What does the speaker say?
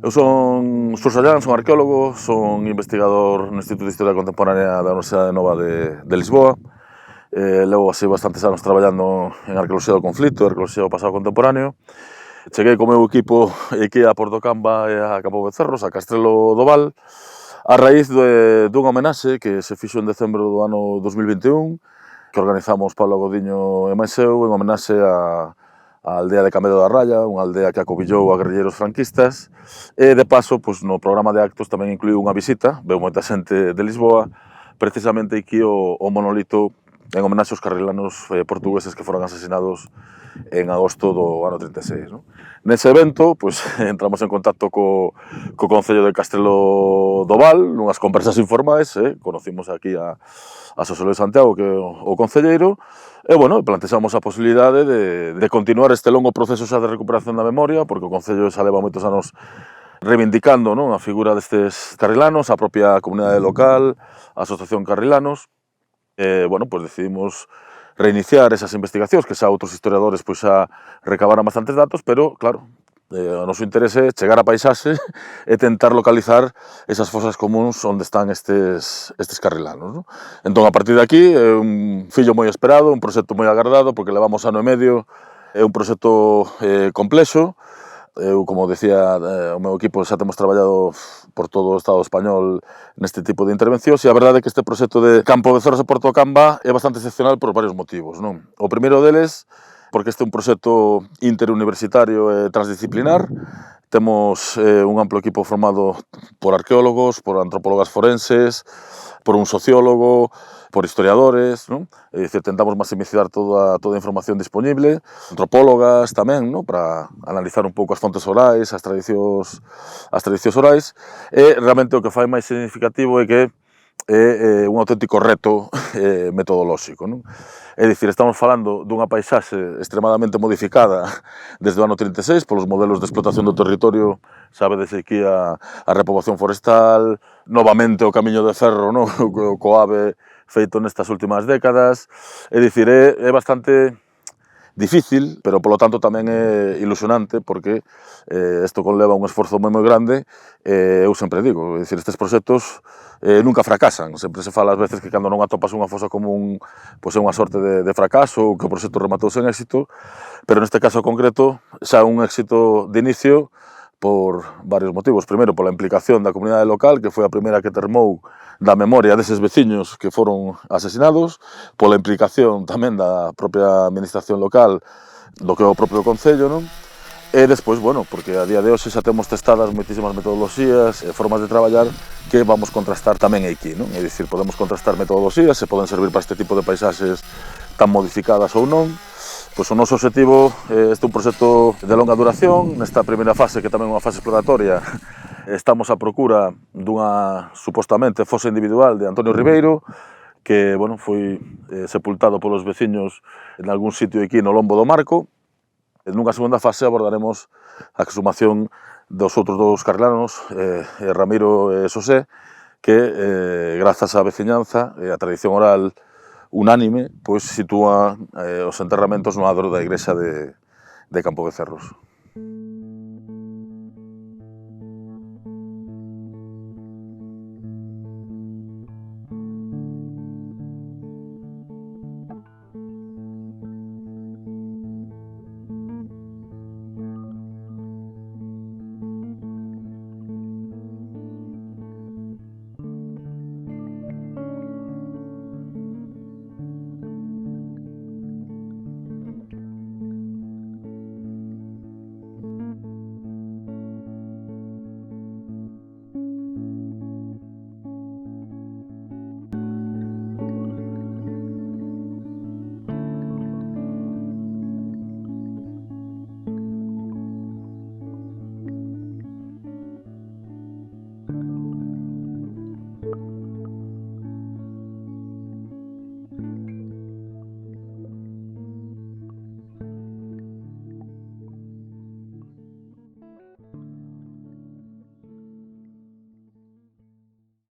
Eu son Sallán, son arqueólogo, son investigador no Instituto de Historia Contemporánea da Universidade Nova de Lisboa. Levo así bastantes anos traballando en arqueoloxía do conflito, arqueoloxía do pasado contemporáneo. Cheguei co meu equipo aquí a Portocamba e a Campo de Cerros, a Castrelo do Val, a raíz dunha homenaxe que se fixo en decembro do ano 2021, que organizamos Pablo Godiño e máis eu, en homenaxe a aldea de Camedo da Raya, unha aldea que acobillou a guerrilleros franquistas, e de paso, pois, no programa de actos tamén incluiu unha visita, veu moita xente de Lisboa, precisamente aquí o monolito en homenaxe aos carrilanos portugueses que foron asesinados en agosto do ano 36. ¿no? Nese evento, pois, entramos en contacto co Concello de Castrelo do Val, nunhas conversas informais, conocimos aquí a Xosé Luis Santiago, que é o concelleiro, e, bueno, plantexamos a posibilidade de continuar este longo proceso xa de recuperación da memoria, porque o Concello xa leva moitos anos reivindicando, non, a figura destes carrilanos, a propia comunidade local, a Asociación Carrilanos, e, bueno, pois decidimos reiniciar esas investigacións, que xa outros historiadores pois xa recabaran bastantes datos, pero, claro, o noso interese é chegar á paisaxe e tentar localizar esas fosas comuns onde están estes carrilanos. ¿no? Entón, a partir de aquí, é un fillo moi esperado, un proxecto moi agardado, porque levamos ano e medio, é un proxecto complexo. Eu, como decía, o meu equipo xa temos traballado por todo o Estado español neste tipo de intervencións e a verdade é que este proxecto de Campo de Cerros e Portocamba é bastante excepcional por varios motivos. Non? O primeiro deles, porque este é un proxecto interuniversitario e transdisciplinar. Temos un amplo equipo formado por arqueólogos, por antropólogas forenses, por un sociólogo, por historiadores, non? É dicir, tentamos maximizar toda a información disponible, antropólogas tamén, non? Para analizar un pouco as fontes orais, as tradicións orais, e realmente o que fai máis significativo é que é un auténtico reto metodolóxico. Non? É dicir, estamos falando dunha paisaxe extremadamente modificada desde o ano 36 polos modelos de explotación do territorio, sabedes aquí a repoboación forestal, novamente o camiño de ferro, non? Co AVE feito nestas últimas décadas. É dicir, é bastante difícil, pero polo tanto tamén é ilusionante, porque isto conleva un esforzo moi grande, eu sempre digo, é dicir, estes proxectos nunca fracasan, sempre se fala ás veces que cando non atopas unha fosa común, pois é unha sorte de fracaso, ou que o proxecto rematou sen éxito, pero neste caso concreto xa un éxito de inicio por varios motivos. Primeiro, pola implicación da comunidade local, que foi a primeira que termou da memoria deses veciños que foron asesinados, pola implicación tamén da propia administración local, do que é o propio Concello, non? E despois, bueno, porque a día de hoxe xa temos testadas moitísimas metodoloxías e formas de traballar que vamos contrastar tamén aquí, non? É dicir, podemos contrastar metodoloxías, se poden servir para este tipo de paisaxes tan modificadas ou non. Pois o noso objetivo é un proxecto de longa duración. Nesta primeira fase, que tamén é unha fase exploratoria, estamos á procura dunha, supostamente, fosa individual de Antonio Ribeiro, que, bueno, foi sepultado polos veciños en algún sitio aquí no lombo do Marco. Nunha segunda fase abordaremos a exhumación dos outros dous carrilanos, Ramiro e Xosé, que, grazas á veciñanza e á tradición oral unánime, pois sitúa os enterramentos no adro da igrexa de Campo de Cerros.